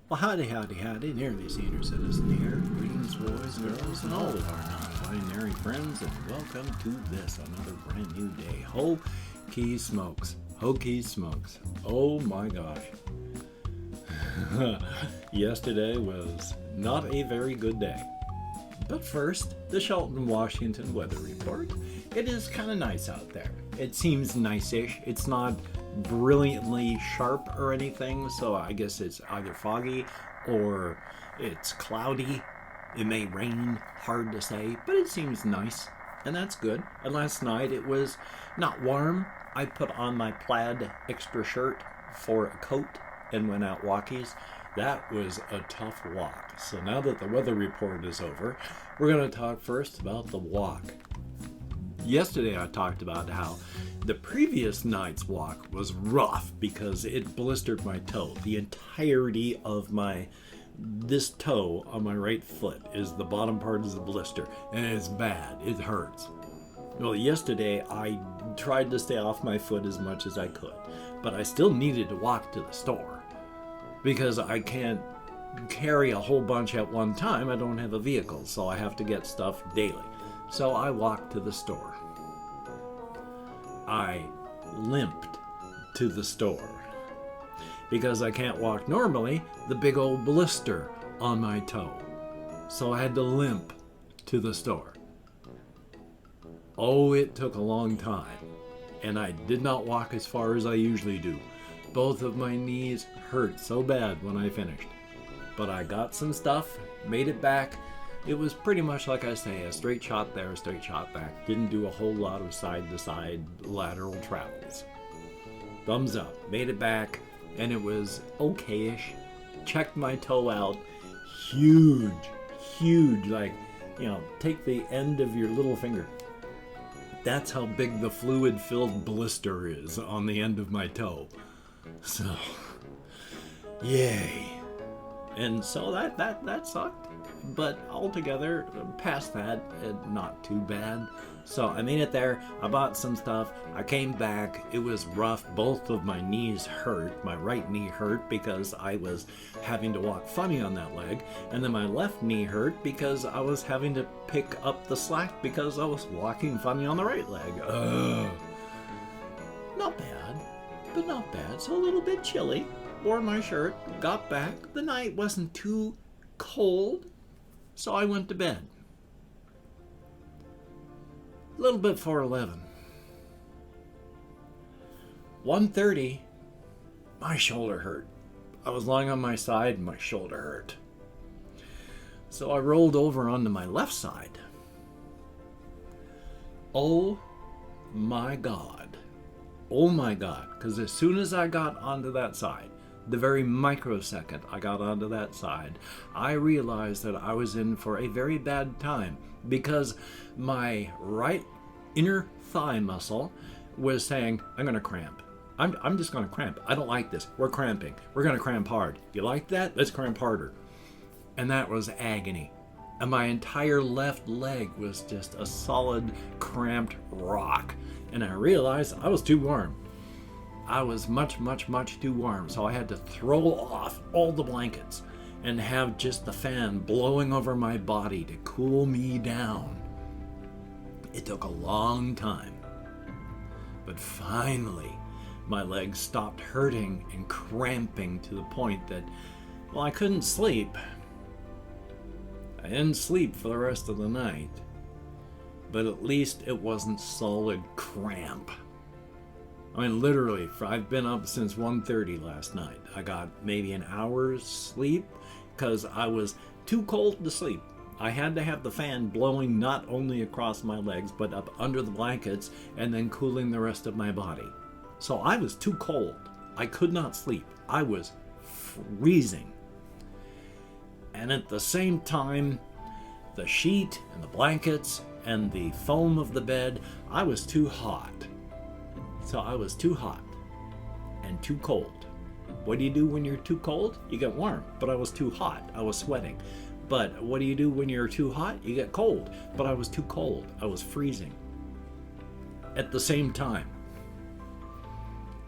Well, howdy, nearly senior citizen here. Greetings, boys, girls, and all of our non-binary friends, and welcome to this, another brand new day. Ho, key smokes. Ho, key smokes. Oh my gosh. Yesterday was not a very good day. But first, the Shelton, Washington weather report. It is kind of nice out there. It seems nice-ish. It's not brilliantly sharp or anything, so I guess it's either foggy or it's cloudy. It may rain, hard to say, but it seems nice, and that's good. And last night it was not warm. I put on my plaid extra shirt for a coat and went out walkies. That was a tough walk. So now that the weather report is over, we're going to talk first about the walk. Yesterday I talked about how the previous night's walk was rough because it blistered my toe. The entirety of this toe on my right foot is the bottom part is a blister, and it's bad. It hurts. Well, yesterday I tried to stay off my foot as much as I could, but I still needed to walk to the store because I can't carry a whole bunch at one time. I don't have a vehicle, so I have to get stuff daily. So I walked to the store. I limped to the store because I can't walk normally, the big old blister on my toe. So I had to limp to the store. Oh, it took a long time, and I did not walk as far as I usually do. Both of my knees hurt so bad when I finished. But I got some stuff, made it back. It was pretty much like I say, a straight shot there, a straight shot back. Didn't do a whole lot of side-to-side lateral travels. Thumbs up. Made it back, and it was okay-ish. Checked my toe out. Huge, like, take the end of your little finger. That's how big the fluid-filled blister is on the end of my toe. So, yay. And so that sucked. But altogether, past that, not too bad. So I made it there. I bought some stuff. I came back. It was rough. Both of my knees hurt. My right knee hurt because I was having to walk funny on that leg. And then my left knee hurt because I was having to pick up the slack because I was walking funny on the right leg. Not bad, but not bad. So a little bit chilly. Wore my shirt. Got back. The night wasn't too cold. So I went to bed. A little bit before 11. 1:30, my shoulder hurt. I was lying on my side and my shoulder hurt. So I rolled over onto my left side. Oh my God. Oh my God. Because as soon as I got onto that side, the very microsecond I got onto that side, I realized that I was in for a very bad time because my right inner thigh muscle was saying, I'm going to cramp. I'm just going to cramp. I don't like this. We're cramping. We're going to cramp hard. You like that? Let's cramp harder. And that was agony. And my entire left leg was just a solid cramped rock. And I realized I was too warm. I was much too warm, so I had to throw off all the blankets and have just the fan blowing over my body to cool me down. It took a long time, but finally my legs stopped hurting and cramping to the point that, well, I couldn't sleep. I didn't sleep for the rest of the night, but at least it wasn't solid cramp. I mean, literally, I've been up since 1:30 last night. I got maybe an hour's sleep because I was too cold to sleep. I had to have the fan blowing not only across my legs, but up under the blankets and then cooling the rest of my body. So I was too cold. I could not sleep. I was freezing. And at the same time, the sheet and the blankets and the foam of the bed, I was too hot. So I was too hot and too cold. What do you do when you're too cold? You get warm, but I was too hot. I was sweating. But what do you do when you're too hot? You get cold, but I was too cold. I was freezing at the same time.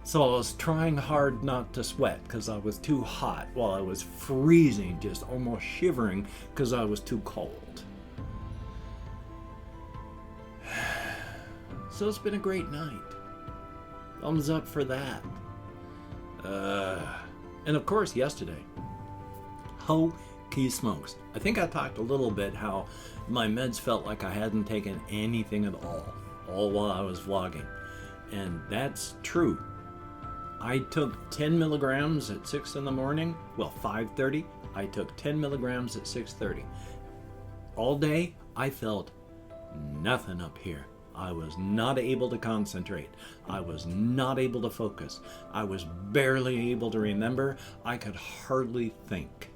So I was trying hard not to sweat because I was too hot, while I was freezing, just almost shivering because I was too cold. So it's been a great night. Thumbs up for that. And of course, yesterday. Holy smokes. I think I talked a little bit how my meds felt like I hadn't taken anything at all while I was vlogging. And that's true. I took 10 milligrams at 6 in the morning. Well, 5:30. I took 10 milligrams at 6:30. All day, I felt nothing up here. I was not able to concentrate. I was not able to focus. I was barely able to remember. I could hardly think.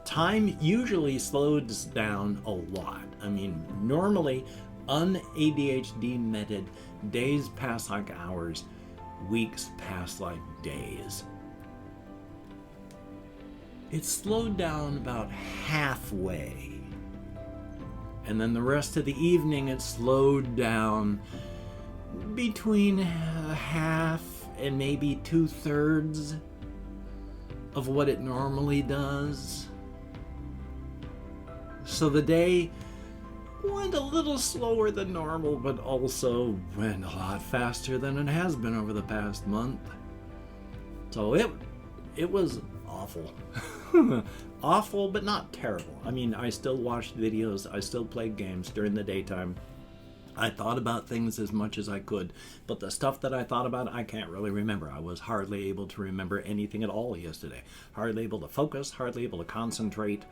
Time usually slows down a lot. I mean, normally, un-ADHD meted, days pass like hours. Weeks pass like days. It slowed down about halfway. And then the rest of the evening it slowed down between half and maybe 2/3 of what it normally does. So the day went a little slower than normal, but also went a lot faster than it has been over the past month. So it was awful. Awful, but not terrible. I mean, I still watched videos, I still played games during the daytime. I thought about things as much as I could, but the stuff that I thought about, I can't really remember. I was hardly able to remember anything at all yesterday. Hardly able to focus, hardly able to concentrate.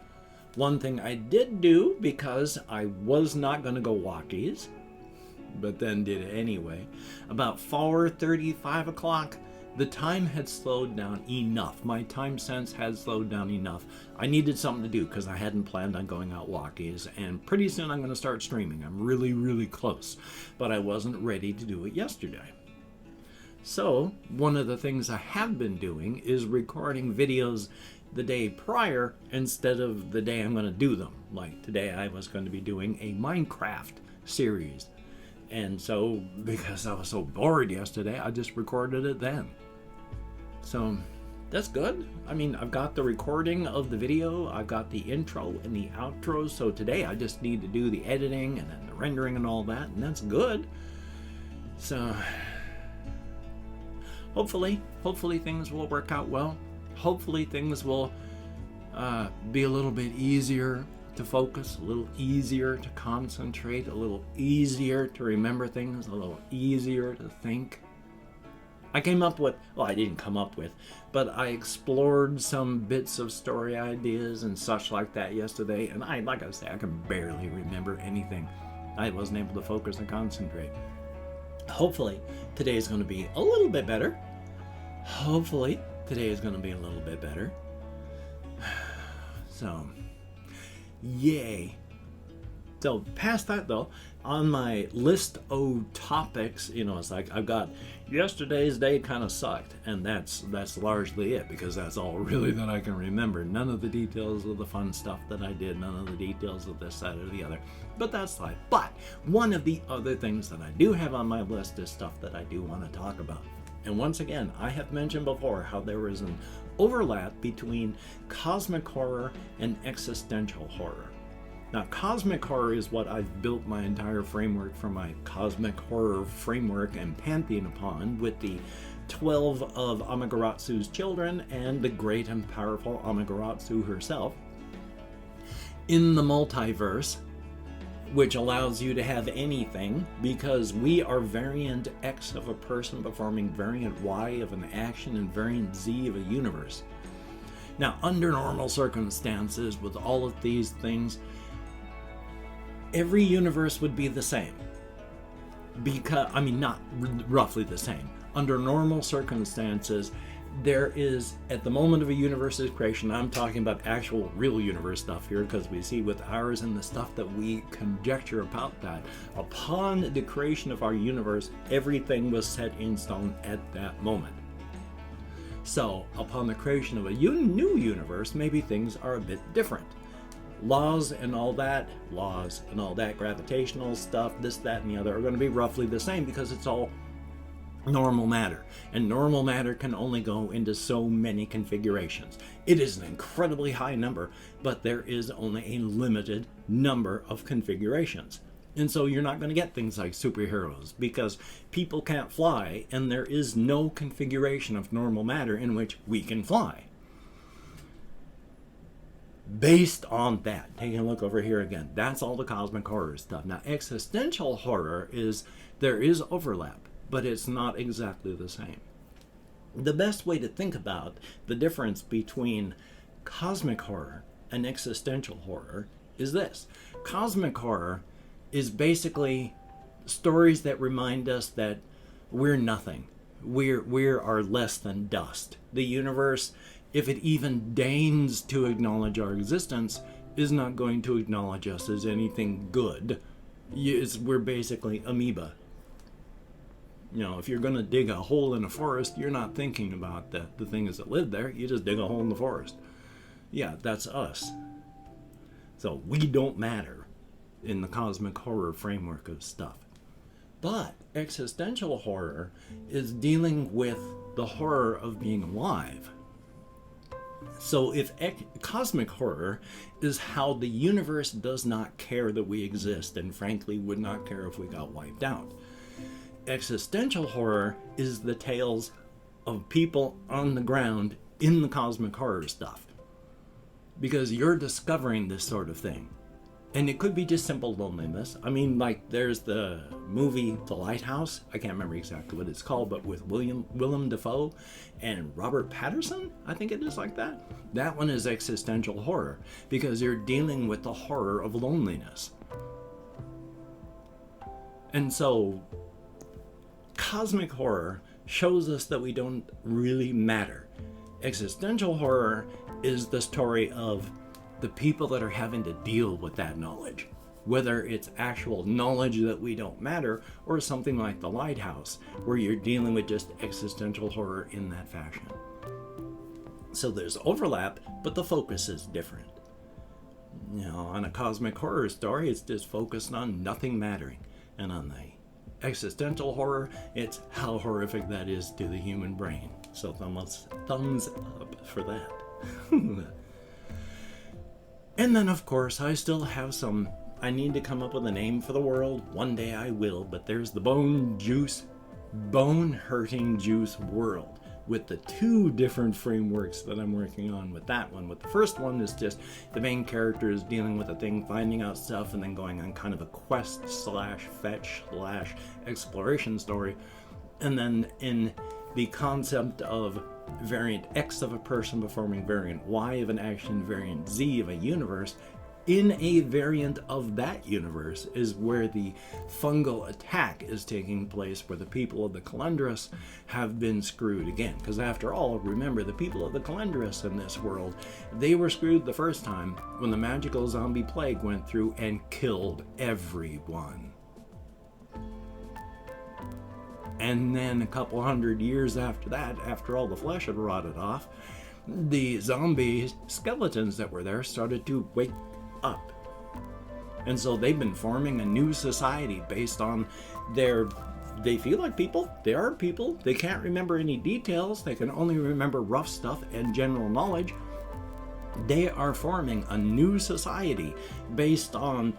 One thing I did do, because I was not going to go walkies, but then did it anyway, about 4:30, 5 o'clock, the time had slowed down enough. My time sense had slowed down enough. I needed something to do because I hadn't planned on going out walkies, and pretty soon I'm going to start streaming. I'm really, really close, but I wasn't ready to do it yesterday. So one of the things I have been doing is recording videos the day prior instead of the day I'm going to do them. Like today I was going to be doing a Minecraft series. And so because I was so bored yesterday, I just recorded it then. So that's good. I mean, I've got the recording of the video, I've got the intro and the outro. So today I just need to do the editing and then the rendering and all that, and that's good. So hopefully things will work out well. Hopefully things will be a little bit easier to focus, a little easier to concentrate, a little easier to remember things, a little easier to think. I came up with, well, I didn't come up with, but I explored some bits of story ideas and such like that yesterday, and like I say, I can barely remember anything. I wasn't able to focus and concentrate. Hopefully today is going to be a little bit better. Hopefully today is going to be a little bit better. So, yay. So, past that though, on my list of topics, it's like I've got yesterday's day kind of sucked, and that's largely it, because that's all really that I can remember. None of the details of the fun stuff that I did, none of the details of this, that, or the other. But that's life. But one of the other things that I do have on my list is stuff that I do want to talk about. And once again, I have mentioned before how there is an overlap between cosmic horror and existential horror. Now, cosmic horror is what I've built my entire framework for my cosmic horror framework and pantheon upon, with the 12 of Amaterasu's children and the great and powerful Amaterasu herself in the multiverse, which allows you to have anything, because we are variant X of a person performing variant Y of an action and variant Z of a universe. Now, under normal circumstances, with all of these things, every universe would be the same. Because, not roughly the same. Under normal circumstances, there is, at the moment of a universe's creation, I'm talking about actual real universe stuff here, because we see with ours and the stuff that we conjecture about that. Upon the creation of our universe, everything was set in stone at that moment. So, upon the creation of a new universe, maybe things are a bit different. Laws and all that, gravitational stuff, this, that, and the other are going to be roughly the same, because it's all normal matter. And normal matter can only go into so many configurations. It is an incredibly high number, but there is only a limited number of configurations. And so you're not going to get things like superheroes because people can't fly, and there is no configuration of normal matter in which we can fly. Based on that, taking a look over here again, that's all the cosmic horror stuff. Now, existential horror there is overlap, but it's not exactly the same. The best way to think about the difference between cosmic horror and existential horror is this. Cosmic horror is basically stories that remind us that we're nothing. We are less than dust. The universe, if it even deigns to acknowledge our existence, is not going to acknowledge us as anything good. We're basically amoeba. You know, if you're going to dig a hole in a forest, you're not thinking about the things that live there. You just dig a hole in the forest. Yeah, that's us. So we don't matter in the cosmic horror framework of stuff. But existential horror is dealing with the horror of being alive. So if cosmic horror is how the universe does not care that we exist, and frankly would not care if we got wiped out. Existential horror is the tales of people on the ground in the cosmic horror stuff. Because you're discovering this sort of thing. And it could be just simple loneliness. I mean, like, there's the movie The Lighthouse. I can't remember exactly what it's called, but with Willem Dafoe and Robert Pattinson, I think it is like that. That one is existential horror, because you're dealing with the horror of loneliness. And so, cosmic horror shows us that we don't really matter. Existential horror is the story of the people that are having to deal with that knowledge, whether it's actual knowledge that we don't matter or something like The Lighthouse, where you're dealing with just existential horror in that fashion. So there's overlap, but the focus is different. You know, on a cosmic horror story, it's just focused on nothing mattering. And on the existential horror, it's how horrific that is to the human brain. So thumbs up for that. And then, of course, I still have I need to come up with a name for the world. One day I will, but there's the bone-hurting juice world, with the two different frameworks that I'm working on with that one. With the first one is just the main character is dealing with a thing, finding out stuff, and then going on kind of a quest slash fetch slash exploration story. And then in the concept of variant X of a person performing variant Y of an action, variant Z of a universe, in a variant of that universe is where the fungal attack is taking place, where the people of the Calendris have been screwed again. Because after all, remember, the people of the Calendris in this world, they were screwed the first time when the magical zombie plague went through and killed everyone. And then a couple hundred years after that, after all the flesh had rotted off, the zombie skeletons that were there started to wake up. And so they've been forming a new society based on they feel like people, they are people, they can't remember any details, they can only remember rough stuff and general knowledge. They are forming a new society based on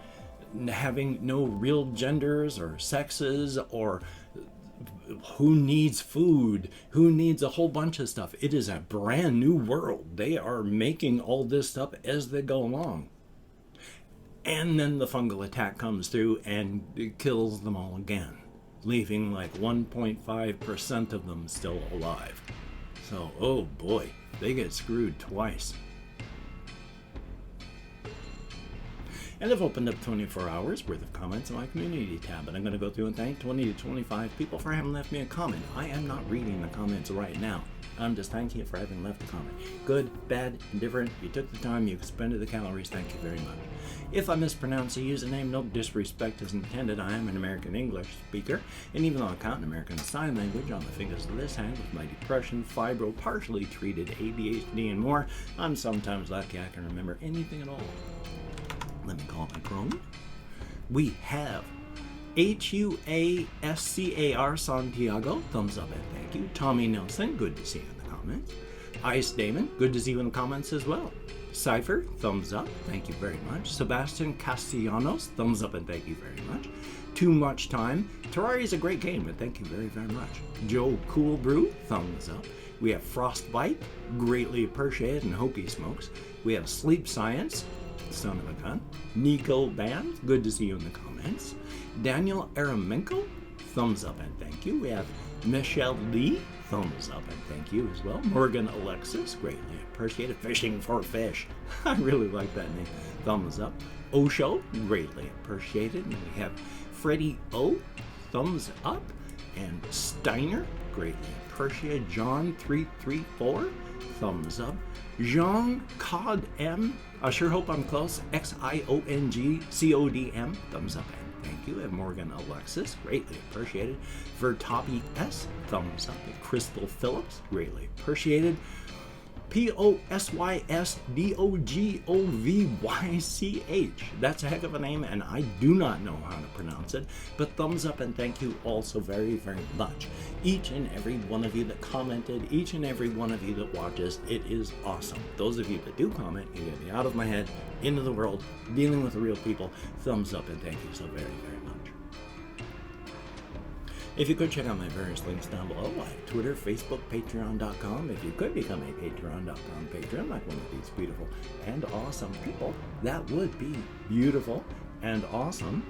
having no real genders or sexes or who needs food, who needs a whole bunch of stuff. It is a brand new world. They are making all this stuff as they go along. And then the fungal attack comes through and it kills them all again, leaving like 1.5% of them still alive. So, oh boy, they get screwed twice. And I've opened up 24 hours worth of comments in my community tab, and I'm going to go through and thank 20 to 25 people for having left me a comment. I am not reading the comments right now. I'm just thanking you for having left a comment. Good, bad, indifferent, you took the time, you expended the calories, thank you very much. If I mispronounce a username, no disrespect is intended. I am an American English speaker, and even though I count American Sign Language on the fingers of this hand with my depression, fibro, partially treated ADHD, and more, I'm sometimes lucky I can remember anything at all. Let me call my Chrome. We have HUASCAR Santiago, thumbs up and thank you. Tommy Nelson, good to see you in the comments. Ice Damon, good to see you in the comments as well. Cypher, thumbs up, thank you very much. Sebastian Castellanos, thumbs up and thank you very much. Too Much Time, Terraria is a great game, and thank you very, very much. Joe Cool Brew, thumbs up. We have Frostbite, greatly appreciated, and Hokey Smokes. We have Sleep Science, son of a gun. Nico Band, good to see you in the comments. Daniel Aramenko, thumbs up and thank you. We have Michelle Lee, thumbs up and thank you as well. Morgan Alexis, greatly appreciated. Fishing for Fish, I really like that name. Thumbs up. Osho, greatly appreciated. And we have Freddie O, thumbs up. And Steiner, greatly appreciated. John 334, thumbs up. Jean Cod M, I sure hope I'm close. XIONGCODM, thumbs up and thank you. And Morgan Alexis, greatly appreciated. Vertopi S, thumbs up. And Crystal Phillips, greatly appreciated. POSYSDOGOVYCH, that's a heck of a name, and I do not know how to pronounce it, but thumbs up and thank you also very, very much. Each and every one of you that commented, each and every one of you that watches, it is awesome. Those of you that do comment, you get me out of my head, into the world, dealing with real people. Thumbs up and thank you so very, very much. If you could check out my various links down below, I have Twitter, Facebook, Patreon.com. If you could become a Patreon.com patron, like one of these beautiful and awesome people, that would be beautiful and awesome.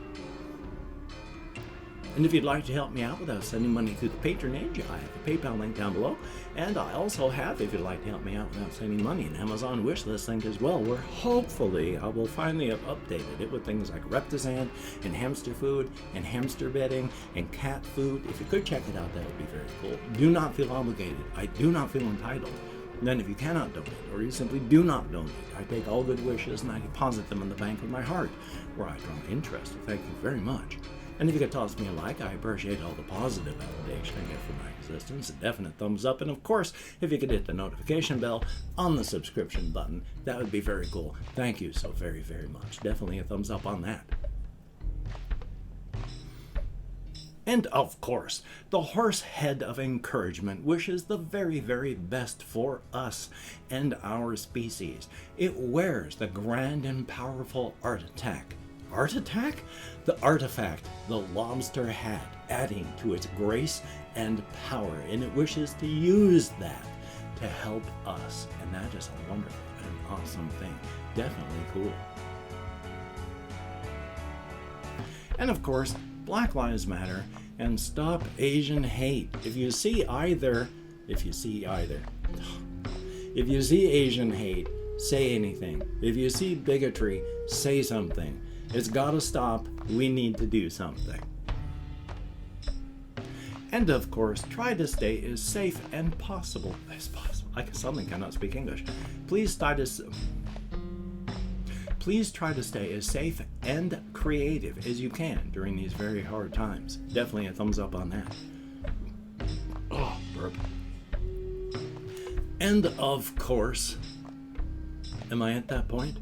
And if you'd like to help me out without sending money through the patronage, I have a PayPal link down below. And I also have, if you'd like to help me out without sending money, an Amazon wishlist link as well, where hopefully I will finally have updated it with things like Reptizan and hamster food and hamster bedding and cat food. If you could check it out, that would be very cool. Do not feel obligated. I do not feel entitled. And then if you cannot donate, or you simply do not donate, I take all good wishes and I deposit them in the bank of my heart, where I draw interest. Thank you very much. And if you could toss me a like, I appreciate all the positive validation I get for my existence, a definite thumbs up, and of course, if you could hit the notification bell on the subscription button, that would be very cool. Thank you so very, very much. Definitely a thumbs up on that. And of course, the horse head of encouragement wishes the very, very best for us and our species. It wears the grand and powerful Art Attack. Art Attack? The artifact, the lobster hat, adding to its grace and power, and it wishes to use that to help us, and that is a wonderful and awesome thing. Definitely cool. And of course, Black Lives Matter and stop Asian hate. If you see Asian hate, say anything. If you see bigotry, say something. It's gotta stop. We need to do something. And of course, try to stay as safe and possible as possible. I suddenly cannot speak English. Please try to stay as safe and creative as you can during these very hard times. Definitely a thumbs up on that. Oh, burp. And of course, am I at that point?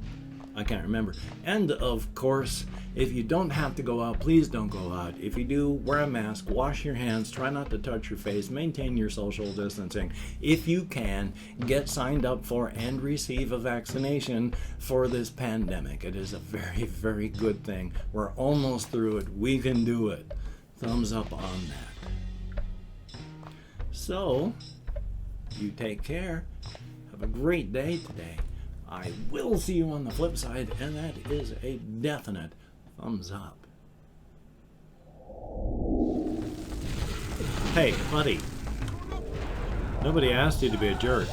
I can't remember. And of course, if you don't have to go out, please don't go out. If you do, wear a mask, wash your hands, try not to touch your face, maintain your social distancing. If you can, get signed up for and receive a vaccination for this pandemic. It is a very, very good thing. We're almost through it. We can do it. Thumbs up on that. So, you take care. Have a great day today. I will see you on the flip side, and that is a definite thumbs up. Hey, buddy. Nobody asked you to be a jerk.